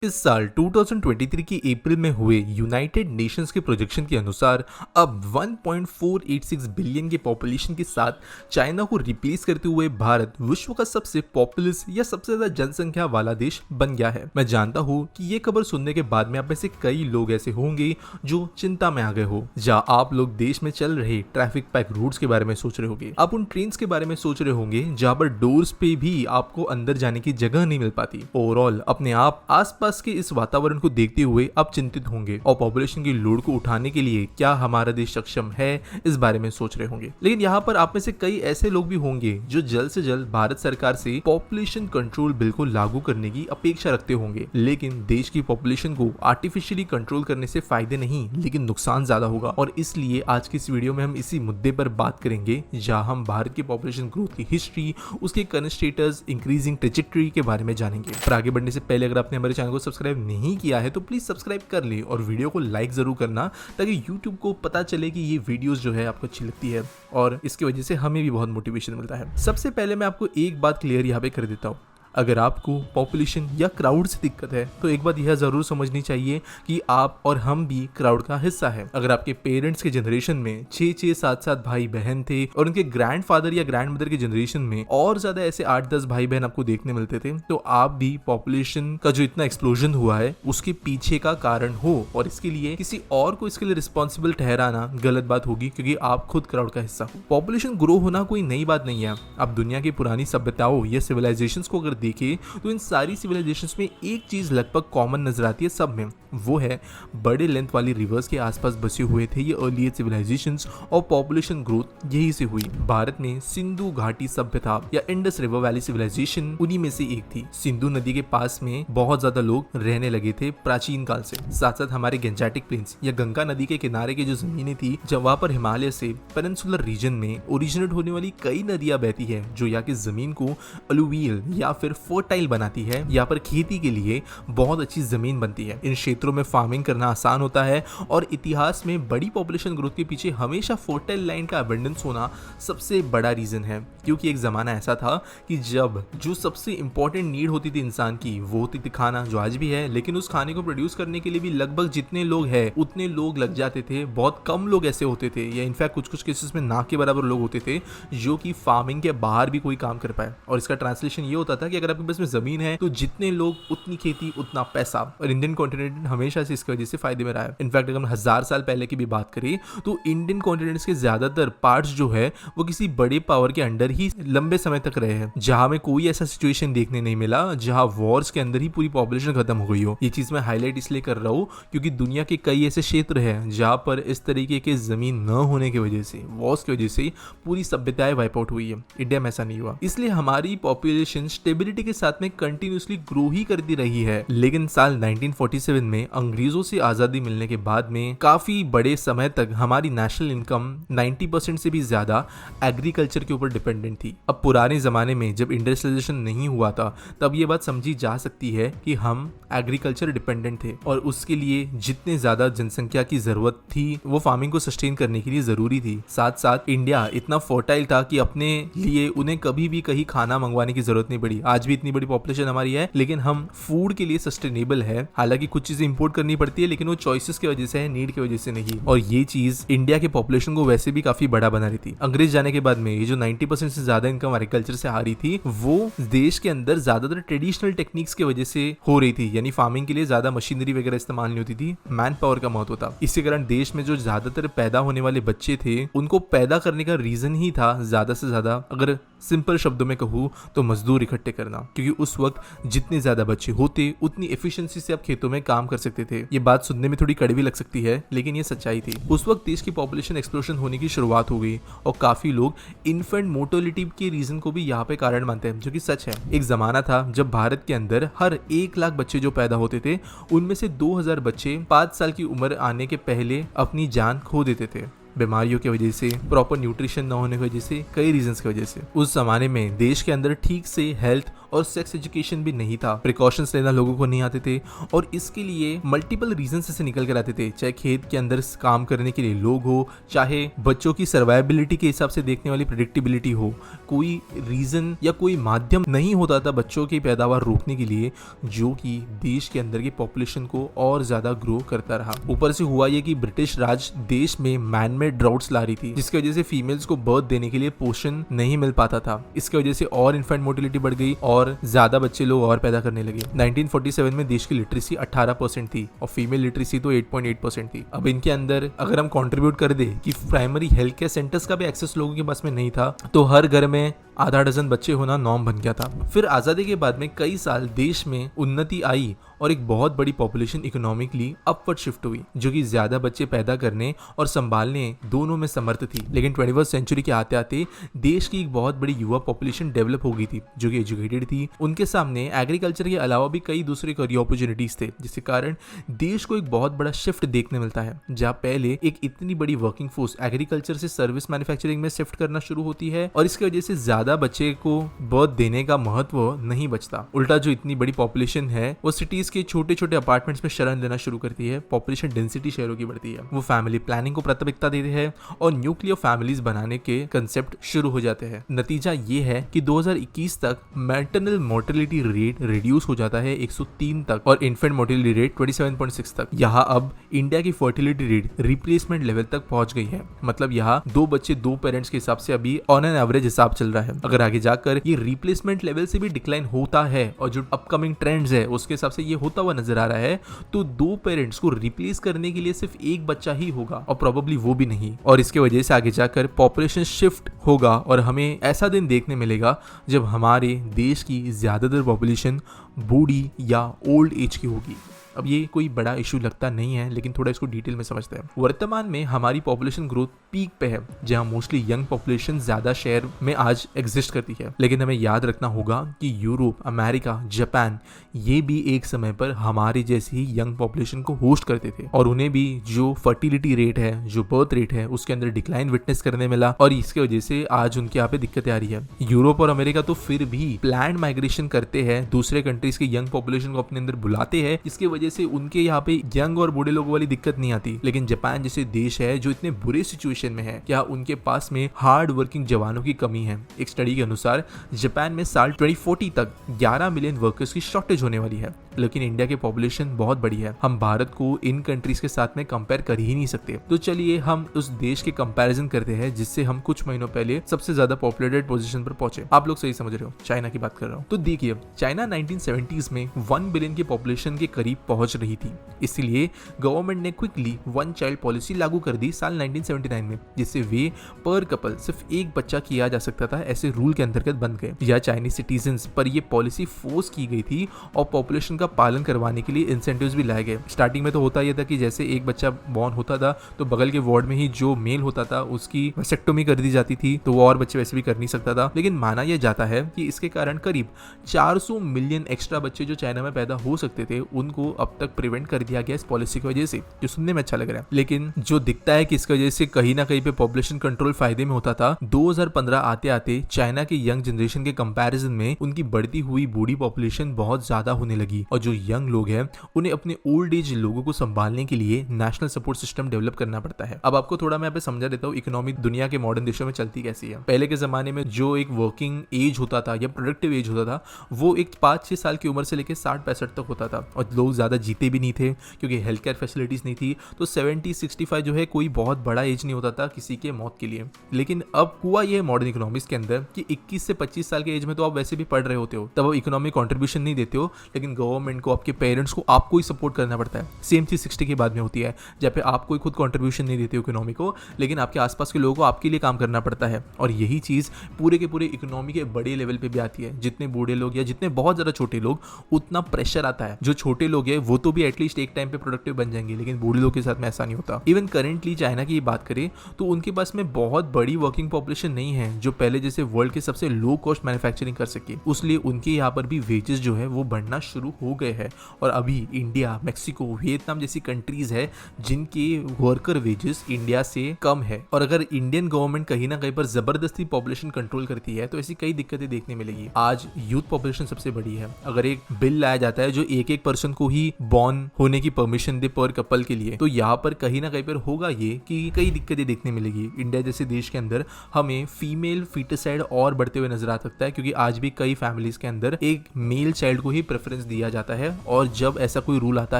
इस साल 2023 के अप्रैल में हुए यूनाइटेड नेशंस के प्रोजेक्शन के अनुसार अब 1.486 बिलियन के पॉपुलेशन के साथ चाइना को रिप्लेस करते हुए भारत विश्व का सबसे पॉपुलस या सबसे ज्यादा जनसंख्या वाला देश बन गया है। मैं जानता हूँ कि ये खबर सुनने के बाद में आप में से कई लोग ऐसे होंगे जो चिंता में आ गए हो, जहाँ आप लोग देश में चल रहे ट्रैफिक पैक रूट्स के बारे में सोच रहे होंगे, आप उन ट्रेन्स के बारे में सोच रहे होंगे जहाँ पर डोर्स पे भी आपको अंदर जाने की जगह नहीं मिल पाती। ओवरऑल अपने आप आसपास के इस वातावरण को देखते हुए आप चिंतित होंगे और पॉपुलेशन की लोड को उठाने के लिए क्या हमारा देश सक्षम है, इस बारे में सोच रहे होंगे। लेकिन यहाँ पर आप में से कई ऐसे लोग भी होंगे जो जल्द से जल्द भारत सरकार से पॉपुलेशन कंट्रोल बिल को लागू करने की अपेक्षा रखते होंगे। लेकिन देश की पॉपुलेशन को आर्टिफिशियली कंट्रोल करने से फायदे नहीं लेकिन नुकसान ज्यादा होगा, और इसलिए आज की इस वीडियो में हम इसी मुद्दे पर बात करेंगे, जहां हम भारत की पॉपुलेशन ग्रोथ की हिस्ट्री, उसके करंट स्टेटस, इंक्रीजिंग ट्रेजेक्टरी के बारे में जानेंगे। पर आगे बढ़ने से पहले अगर आपने हमारे चैनल को सब्सक्राइब नहीं किया है तो प्लीज सब्सक्राइब कर ले और वीडियो को लाइक जरूर करना, ताकि यूट्यूब को पता चले कि ये वीडियोस जो है आपको अच्छी लगती है और इसकी वजह से हमें भी बहुत मोटिवेशन मिलता है। सबसे पहले मैं आपको एक बात क्लियर यहाँ पे कर देता हूँ, अगर आपको पॉपुलेशन या क्राउड से दिक्कत है तो एक बात यह जरूर समझनी चाहिए कि आप और हम भी क्राउड का हिस्सा है। अगर आपके पेरेंट्स के जनरेशन में 6-6, 7-7 भाई बहन थे और उनके ग्रैंडफादर या ग्रैंडमदर के जनरेशन में और ज्यादा ऐसे 8-10 भाई बहन आपको देखने मिलते थे, तो आप भी पॉपुलेशन का जो इतना एक्सप्लोजन हुआ है उसके पीछे का कारण हो, और इसके लिए किसी और को इसके लिए रिस्पॉन्सिबल ठहराना गलत बात होगी, क्योंकि आप खुद क्राउड का हिस्सा हो। पॉपुलेशन ग्रो होना कोई नई बात नहीं है। आप दुनिया की पुरानी सभ्यताओं या सिविलाइजेशंस को अगर देखें तो इन सारी सिविलाइजेशंस में एक चीज लगभग कॉमन नजर आती है सब में, वो है बड़े लेंथ वाली रिवर्स के आसपास बसे हुए थे ये अर्ली सिविलाइजेशंस, और पॉपुलेशन ग्रोथ यही से हुई। भारत में सिंधु घाटी सभ्यता या इंडस रिवर वैली सिविलाइजेशन उन्हीं में से एक थी। सिंधु नदी के पास में बहुत ज्यादा लोग रहने लगे थे प्राचीन काल से। साथ साथ हमारे गंजेटिक प्लेन्स या गंगा नदी के किनारे की जो जमीनें थी, जब वहां पर हिमालय से पेनिनसुलर रीजन में ओरिजिनेट होने वाली कई नदियां बहती है, जो यहाँ की जमीन को अलुवियल या फिर फर्टाइल बनाती है। यहाँ पर खेती के लिए बहुत अच्छी जमीन बनती है। इन क्षेत्रों में फार्मिंग करना आसान होता है, और इतिहास में बड़ी पॉपुलेशन ग्रोथ के पीछे हमेशा फर्टाइल लैंड का अबंडेंस होना सबसे बड़ा रीजन है। क्योंकि एक जमाना ऐसा था कि जब जो सबसे इंपॉर्टेंट नीड होती थी इंसान की, वो होती थी खाना, जो आज भी है, लेकिन उस खाने को प्रोड्यूस करने के लिए भी लगभग जितने लोग हैं उतने लोग लग जाते थे। बहुत कम लोग ऐसे होते थे, या इनफैक्ट कुछ कुछ केसेस में ना के बराबर लोग होते थे जो कि फार्मिंग के बाहर भी कोई काम कर पाए। और इसका ट्रांसलेशन ये होता था कि अगर आपके पास में जमीन है तो जितने लोग उतनी खेती उतना पैसा, और इंडियन कॉन्टिनेंट हमेशा से इसकी वजह से फायदे में रहा है। इनफैक्ट अगर हम 1000 साल पहले की भी बात करें तो इंडियन कॉन्टिनेंट्स के ज्यादातर पार्ट्स जो है वो किसी बड़े पावर के अंडर ही लंबे समय तक रहे हैं, जहां में कोई ऐसा सिचुएशन देखने नहीं मिला जहां वॉर्स के अंदर ही पूरी पॉपुलेशन खत्म हो गई हो। ये चीज मैं हाईलाइट इसलिए कर रहा हूँ क्योंकि दुनिया के कई ऐसे क्षेत्र हैं जहां पर इस तरीके के जमीन न होने की वजह से, वॉर्स की वजह से पूरी सभ्यताएं वाइप आउट हुई है। इंडिया में ऐसा नहीं हुआ, इसलिए हमारी पॉपुलेशन स्टेबिलिटी के साथ में कंटिन्यूसली ग्रो ही करती रही है। लेकिन साल 1947 में अंग्रेजों से आजादी मिलने के बाद में काफी बड़े समय तक हमारी नेशनल इनकम 90% से भी ज्यादा एग्रीकल्चर के ऊपर डिपेंडेंट थी। अब पुराने जमाने में जब इंडस्ट्रियलाइजेशन नहीं हुआ था तब ये बात समझी जा सकती है कि हम एग्रीकल्चर डिपेंडेंट थे, और उसके लिए जितने ज्यादा जनसंख्या की जरूरत थी वो फार्मिंग को सस्टेन करने के लिए जरूरी थी। साथ साथ इंडिया इतना फर्टाइल था कि अपने लिए उन्हें कभी भी कहीं खाना मंगवाने की जरूरत नहीं पड़ी। आज भी इतनी बड़ी पॉपुलेशन हमारी है लेकिन हम फूड के लिए सस्टेनेबल है। हालांकि कुछ चीजें इंपोर्ट करनी पड़ती है लेकिन वो चॉइसेस की वजह से है, नीड की वजह से नहीं। और ये चीज इंडिया के पॉपुलेशन को वैसे भी काफी बड़ा बना रही थी। अंग्रेज जाने के बाद में ये जो 90% से ज्यादा इनकम एग्रीकल्चर से आ रही थी, वो देश के अंदर ज्यादातर ट्रेडिशनल टेक्निक्स की वजह से हो रही थी। यानी फार्मिंग के लिए ज्यादा मशीनरी वगैरह इस्तेमाल नहीं होती थी, मैन पावर का महत्व था। इसी कारण देश में जो ज्यादातर पैदा होने वाले बच्चे थे उनको पैदा करने का रीजन ही था ज्यादा से ज्यादा, अगर सिंपल शब्दों में कहूँ तो मजदूर इकट्ठे करना। क्योंकि उस वक्त जितने ज्यादा बच्चे होते उतनी एफिशिएंसी से आप खेतों में काम कर सकते थे। ये बात सुनने में थोड़ी कड़वी लग सकती है लेकिन ये सच्चाई थी। उस वक्त देश की पॉपुलेशन एक्सप्लोजन होने की शुरुआत हो गई, और काफी लोग इन्फेंट मोर्टेलिटी के रीजन को भी यहाँ पे कारण मानते हैं, जो कि सच है। एक जमाना था जब भारत के अंदर हर 1 लाख बच्चे जो पैदा होते थे उनमें से 2000 बच्चे 5 साल की उम्र आने के पहले अपनी जान खो देते थे। बीमारियों की वजह से, प्रॉपर न्यूट्रिशन न होने की वजह से, कई रीजंस की वजह से। उस जमाने में देश के अंदर ठीक से हेल्थ और सेक्स एजुकेशन भी नहीं था, प्रिकॉशंस लेना लोगों को नहीं आते थे और इसके लिए मल्टीपल रीजन से निकल कर आते थे, चाहे खेत के अंदर काम करने के लिए लोग हो, चाहे बच्चों की सर्वाइबिलिटी के हिसाब से देखने वाली प्रेडिक्टेबिलिटी हो, कोई रीजन या कोई माध्यम नहीं होता था बच्चों की पैदावार रोकने के लिए, जो कि देश के अंदर की पॉपुलेशन को और ज्यादा ग्रो करता रहा। ऊपर से हुआ ये कि ब्रिटिश राज देश में मैनमेड ड्राउट्स ला रही थी, जिसकी वजह से फीमेल्स को बर्थ देने के लिए पोषण नहीं मिल पाता था। इसकी वजह से और इन्फेंट मोर्टिलिटी बढ़ गई और ज्यादा बच्चे लोग और पैदा करने लगे। 1947 में देश की लिटरेसी 18% थी और फीमेल लिटरेसी तो 8.8% थी। अब इनके अंदर अगर हम कंट्रीब्यूट कर दे कि प्राइमरी हेल्थ केयर सेंटर्स का भी एक्सेस लोगों के पास में नहीं था, तो हर घर में आधा डजन बच्चे होना नॉर्म बन गया था। फिर आजादी के बाद में कई साल देश में उन्नति आई और एक बहुत बड़ी पॉपुलेशन इकोनॉमिकली अपवर्ड शिफ्ट हुई, जो कि ज्यादा बच्चे पैदा करने और संभालने दोनों में समर्थ थी। लेकिन 21वीं सेंचुरी के आते आते देश की एक बहुत बड़ी युवा पॉपुलेशन डेवलप हो गई थी, जो कि एजुकेटेड थी। उनके सामने एग्रीकल्चर के अलावा भी कई दूसरे करियर अपॉर्चुनिटीज थे, जिसके कारण देश को एक बहुत बड़ा शिफ्ट देखने मिलता है, जहाँ पहले एक इतनी बड़ी वर्किंग फोर्स एग्रीकल्चर से सर्विस मैन्युफैक्चरिंग में शिफ्ट करना शुरू होती है और इसकी वजह से ज्यादा बच्चे को बर्थ देने का महत्व नहीं बचता। उल्टा जो इतनी बड़ी पॉपुलेशन है वो सिटीज के छोटे छोटे अपार्टमेंट्स में शरण लेना शुरू करती है, पॉपुलेशन डेंसिटी शहरों की बढ़ती है, वो फैमिली प्लानिंग को प्राथमिकता देते हैं और न्यूक्लियर फैमिलीज बनाने के कंसेप्ट शुरू हो जाते हैं। नतीजा ये है कि 2021 तक मैटरनल मोर्टेलिटी रेट रिड्यूस हो जाता है 103 तक और इन्फेंट मोर्टेलिटी रेट 27.6 तक। यहाँ अब इंडिया की फर्टिलिटी रेट रिप्लेसमेंट लेवल तक पहुंच गई है, मतलब यहाँ 2 बच्चे 2 पेरेंट्स के हिसाब से अभी ऑन एन एवरेज हिसाब चल रहा है। अगर आगे जाकर ये रिप्लेसमेंट लेवल से भी डिक्लाइन होता है और जो अपकमिंग ट्रेंड्स है उसके हिसाब से ये होता हुआ नजर आ रहा है, तो 2 पेरेंट्स को रिप्लेस करने के लिए सिर्फ एक बच्चा ही होगा और प्रोबेबली वो भी नहीं, और इसके वजह से आगे जाकर पॉपुलेशन शिफ्ट होगा और हमें ऐसा दिन देखने मिलेगा जब हमारे देश की ज्यादातर पॉपुलेशन बूढ़ी या ओल्ड एज की होगी। अब ये कोई बड़ा इशू लगता नहीं है, लेकिन थोड़ा इसको डिटेल में समझते हैं। वर्तमान में हमारी पॉपुलेशन ग्रोथ पीक पे है, जहां मोस्टली यंग पॉपुलेशन ज्यादा शेयर में आज एग्जिस्ट करती है। लेकिन हमें याद रखना होगा कि यूरोप, अमेरिका, जापान ये भी एक समय पर हमारी जैसी ही यंग पॉपुलेशन को होस्ट करते थे और उन्हें भी जो फर्टिलिटी रेट है, जो बर्थ रेट है, उसके अंदर डिक्लाइन विटनेस करने मिला और इसके वजह से आज उनके यहाँ पे दिक्कतें आ रही है। यूरोप और अमेरिका तो फिर भी प्लान्ड माइग्रेशन करते हैं, दूसरे कंट्रीज के यंग पॉपुलेशन को अपने अंदर बुलाते हैं, इसके वजह से उनके यहाँ पे यंग और बूढ़े लोगों वाली दिक्कत नहीं आती। लेकिन जापान जैसे देश है जो इतने बुरे सिचुएशन में है, क्या उनके पास में हार्ड वर्किंग जवानों की कमी है। एक स्टडी के अनुसार जापान में साल 2040 तक 11 मिलियन वर्कर्स की शॉर्टेज होने वाली है। लेकिन इंडिया की पॉपुलेशन बहुत बड़ी है, हम भारत को इन कंट्रीज के साथ में कंपेयर कर ही नहीं सकते। तो चलिए हम उस देश के कंपैरिजन करते हैं जिससे हम कुछ महीनों पहले सबसे ज्यादा पॉपुलेटेड पोजीशन पर पहुंचे। आप लोग सही समझ रहे हो, चाइना की बात कर रहा हूँ। तो देखिए, चाइना 1970s में 1 बिलियन की पॉपुलेशन के करीब पहुंच रही थी, इसलिए गवर्नमेंट ने क्विकली 1 चाइल्ड पॉलिसी लागू कर दी साल 1979 में, जिससे वे पर कपल सिर्फ एक बच्चा किया जा सकता था, ऐसे रूल के अंतर्गत बन गए। यह चाइनीज सिटीजन्स पर यह पॉलिसी फोर्स की गई थी और पॉपुलेशन का पालन करवाने के लिए इंसेंटिव्स भी लाए गए। स्टार्टिंग में तो होता यह था कि जैसे एक बच्चा बॉर्न होता था तो बगल के वार्ड में ही जो मेल होता था उसकी वेसेक्टोमी कर दी जाती थी, तो वो और बच्चे वैसे भी कर नहीं सकता था। लेकिन माना यह जाता है कि इसके कारण करीब 400 मिलियन एक्स्ट्रा बच्चे जो चाइना में पैदा हो सकते थे उनको अब तक प्रिवेंट कर दिया गया इस पॉलिसी की वजह से, जो सुनने में अच्छा लग रहा है। लेकिन जो दिखता है कि इसकी वजह से कहीं ना कहीं पे पॉपुलेशन कंट्रोल फायदे में होता था। 2015 आते आते चाइना के यंग जनरेशन के कंपैरिजन में उनकी बढ़ती हुई बूढ़ी पॉपुलेशन बहुत ज्यादा होने लगी और जो यंग लोग हैं उन्हें अपने ओल्ड एज लोगों को संभालने के लिए नेशनल सपोर्ट सिस्टम डेवलप करना पड़ता है। अब आपको थोड़ा मैं यहाँ पे समझा देता हूँ इकोनॉमी दुनिया के मॉडर्न देशों में चलती कैसी है। पहले के जमाने में जो एक वर्किंग एज होता था या प्रोडक्टिव एज होता था वो एक 5-6 साल की उम्र से लेकर 60-65 तक होता था और लोग ज्यादा जीते भी नहीं थे क्योंकि हेल्थ केयर फैसिलिटीज नहीं थी। तो 70-65 जो है कोई बहुत बड़ा एज नहीं होता था किसी के मौत के लिए। लेकिन अब हुआ ये मॉडर्न इकोनॉमिक्स के अंदर कि 21 से 25 साल के एज में तो आप वैसे भी पढ़ रहे होते हो, तब आप इकोनॉमिक कंट्रीब्यूशन नहीं देते हो, लेकिन गवर्नमेंट को, आपके पेरेंट्स को आपको ही सपोर्ट करना पड़ता है। सेम चीज 60 के बाद में होती है, जहाँ पे आप कोई खुद कंट्रीब्यूशन नहीं देते हो इकोनॉमी को, लेकिन आपके आसपास के लोगों को आपके लिए काम करना पड़ता है। और यही चीज पूरे के पूरे इकोनॉमी के बड़े लेवल पे भी आती है। जितने बूढ़े लोग या जितने बहुत ज्यादा छोटे लोग, उतना प्रेशर आता है। जो छोटे लोग हैं वो तो भी एटलीस्ट एक टाइम पे प्रोडक्टिव बन जाएंगे, लेकिन बूढ़े लोग के साथ में ऐसा नहीं होता। इवन करेंटली चाइना की बात करें तो उनके पास में बहुत बड़ी वर्किंग पॉपुलेशन नहीं है जो पहले जैसे वर्ल्ड के सबसे लो कॉस्ट मैन्युफैक्चरिंग कर सके, उसलिए उनके यहाँ पर भी वेजेस जो है वो बढ़ना शुरू हो गए हैं। और अभी इंडिया, मैक्सिको, वियतनाम जैसी कंट्रीज है जिनके वर्कर वेजेस इंडिया से कम है। और अगर इंडियन गवर्नमेंट कहीं ना कहीं पर जबरदस्ती पॉपुलेशन कंट्रोल करती है तो ऐसी कई दिक्कतें देखने मिलेगी। आज यूथ पॉपुलेशन सबसे बड़ी है। अगर एक बिल लाया जाता है जो एक एक पर्सन को ही बॉर्न होने की परमिशन दे पर कपल के लिए, तो यहाँ पर कहीं ना कहीं पर होगा ये कि कई दिक्कतें देखने मिलेगी। इंडिया जैसे देश के अंदर हमें फीमेल फीटिसाइड और बढ़ते हुए नजर आ सकता है, क्योंकि आज भी कई फैमिलीज के अंदर एक मेल चाइल्ड को ही प्रेफरेंस दिया जाता है। और जब ऐसा कोई रूल आता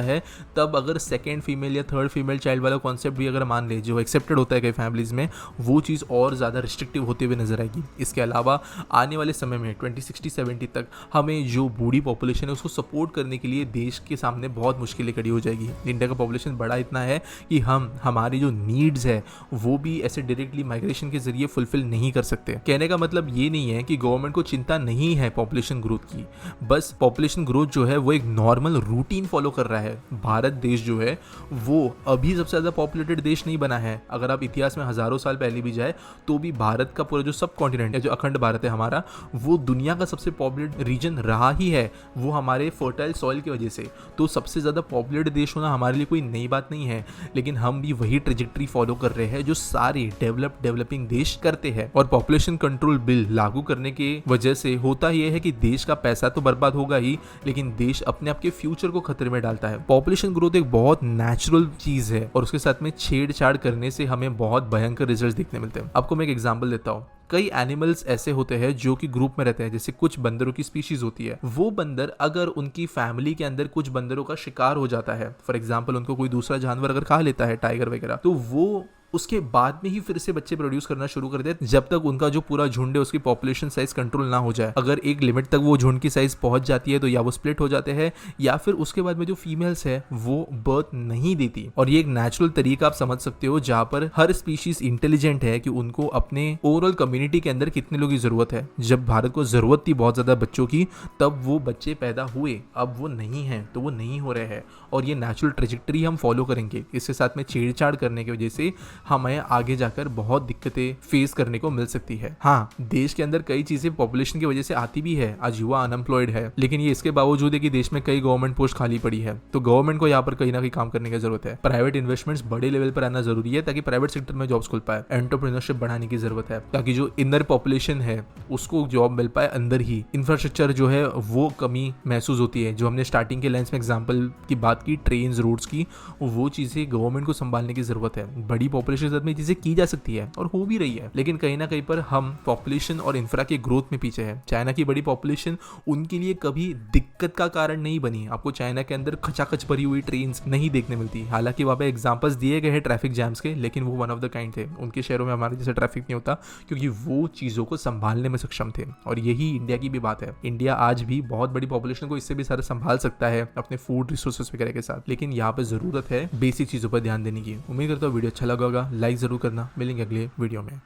है तब अगर सेकेंड फीमेल या थर्ड फीमेल चाइल्ड वाला कॉन्सेप्ट भी अगर मान ले, जो एक्सेप्टेड होता है कई फैमिलीज में, वो चीज़ और ज़्यादा रिस्ट्रिक्टिव होते हुए नजर आएगी। इसके अलावा आने वाले समय में 2060-70 तक हमें जो बूढ़ी पॉपुलेशन है उसको सपोर्ट करने के लिए देश के सामने बहुत मुश्किलें खड़ी हो जाएगी। इंडिया का पॉपुलेशन बड़ा इतना है कि हम हमारी जो नीड्स है वो भी ऐसे डायरेक्टली माइग्रेशन के जरिए फुलफिल नहीं कर सकते। कहने का मतलब ये नहीं है कि गवर्नमेंट को चिंता नहीं है पॉपुलेशन ग्रोथ की, बस पॉपुलेशन ग्रोथ जो है वो एक नॉर्मल रूटीन फॉलो कर रहा है। भारत देश जो है वो अभी सबसे ज़्यादा पॉपुलेटेड देश नहीं बना है। अगर आप इतिहास में हजारों साल पहले भी जाए तो भी भारत का पूरा जो सब कॉन्टिनेंट है, जो अखंड भारत है हमारा, वो दुनिया का सबसे पॉपुलेटेड रीजन रहा ही है, वो हमारे फर्टाइल सॉइल की वजह से। तो सबसे ज़्यादा पॉपुलेटेड देश होना हमारे लिए कोई नई बात नहीं है, लेकिन हम भी वही ट्रेजेक्ट्री फॉलो कर रहे हैं जो सारे डेवलपिंग देश करते हैं। और पॉपुलेशन कंट्रोल बिल लागू करने की वजह से होता यह है कि देश का पैसा तो बर्बाद होगा ही, लेकिन देश अपने आप के फ्यूचर को खतरे में डालता है। पॉपुलेशन ग्रोथ एक बहुत नेचुरल चीज है और उसके साथ में छेड़छाड़ करने से हमें बहुत भयंकर रिजल्ट देखने मिलते हैं। आपको मैं एक एग्जांपल देता हूँ। कई एनिमल्स ऐसे होते हैं जो कि ग्रुप में रहते हैं, जैसे कुछ बंदरों की स्पीशीज होती है। वो बंदर अगर उनकी फैमिली के अंदर कुछ बंदरों का शिकार हो जाता है, फॉर एग्जांपल उनको कोई दूसरा जानवर अगर खा लेता है, टाइगर वगैरह, तो वो उसके बाद में ही फिर से बच्चे प्रोड्यूस करना शुरू कर देते जब तक उनका जो पूरा झुंड है उसकी पॉपुलेशन साइज कंट्रोल ना हो जाए। अगर एक लिमिट तक वो झुंड की साइज पहुंच जाती है तो या वो स्प्लिट हो जाते हैं या फिर उसके बाद में जो फीमेल्स है वो बर्थ नहीं देती। और ये एक नेचुरल तरीका आप समझ सकते हो जहां पर हर स्पीशीज इंटेलिजेंट है कि उनको अपने ओवरऑल कम्युनिटी के अंदर कितने लोगों की जरूरत है। जब भारत को जरूरत थी बहुत ज्यादा बच्चों की, तब वो बच्चे पैदा हुए, अब वो नहीं है तो वो नहीं हो रहे हैं। और ये नेचुरल ट्रेजेक्टरी हम फॉलो करेंगे। इसके साथ में छेड़छाड़ करने की वजह से हमें आगे जाकर बहुत दिक्कतें फेस करने को मिल सकती है। हाँ, देश के अंदर कई चीजें पॉपुलेशन की वजह से आती भी है। आज युवा अनएम्प्लॉयड है, लेकिन ये इसके बावजूद है कि देश में कई गवर्नमेंट पोस्ट खाली पड़ी है। तो गवर्नमेंट को यहाँ पर कहीं ना कहीं काम करने की जरूरत है। प्राइवेट इन्वेस्टमेंट्स बड़े लेवल पर आना जरूरी है ताकि प्राइवेट सेक्टर में जॉब्स खुल पाए। एंटरप्रेन्योरशिप बढ़ाने की जरूरत है ताकि जो इनर पॉपुलेशन है उसको जॉब मिल पाए अंदर ही। इंफ्रास्ट्रक्चर जो है वो कमी महसूस होती है, जो हमने स्टार्टिंग के लाइन्स में एग्जाम्पल की बात की, ट्रेन, रोड्स की, वो चीजें गवर्नमेंट को संभालने की जरूरत है। बड़ी पॉपुलेशन के साथ में चीजें की जा सकती है और हो भी रही है, लेकिन कहीं ना कहीं पर हम पॉपुलेशन और इंफ्रा के ग्रोथ में पीछे है। चाइना की बड़ी पॉपुलेशन उनके लिए कभी दिक्कत का कारण नहीं बनी। आपको चाइना के अंदर खचाखच भरी हुई ट्रेन नहीं देखने मिलती। हालांकि वहां पे एग्जांपल्स दिए गए हैं ट्रैफिक जैम्स के, लेकिन वो वन ऑफ द काइंड थे। उनके शहरों में हमारे जैसे ट्रैफिक नहीं होता क्योंकि वो चीजों को संभालने में सक्षम थे। और यही इंडिया की भी बात है। इंडिया आज भी बहुत बड़ी पॉपुलेशन को इससे भी सारा संभाल सकता है अपने फूड रिसोर्सेज वगैरह के साथ, लेकिन यहाँ पे जरूरत है बेसिक चीजों पर ध्यान देने की। उम्मीद करता हूँ वीडियो अच्छा लगा होगा। लाइक जरूर करना। मिलेंगे अगले वीडियो में।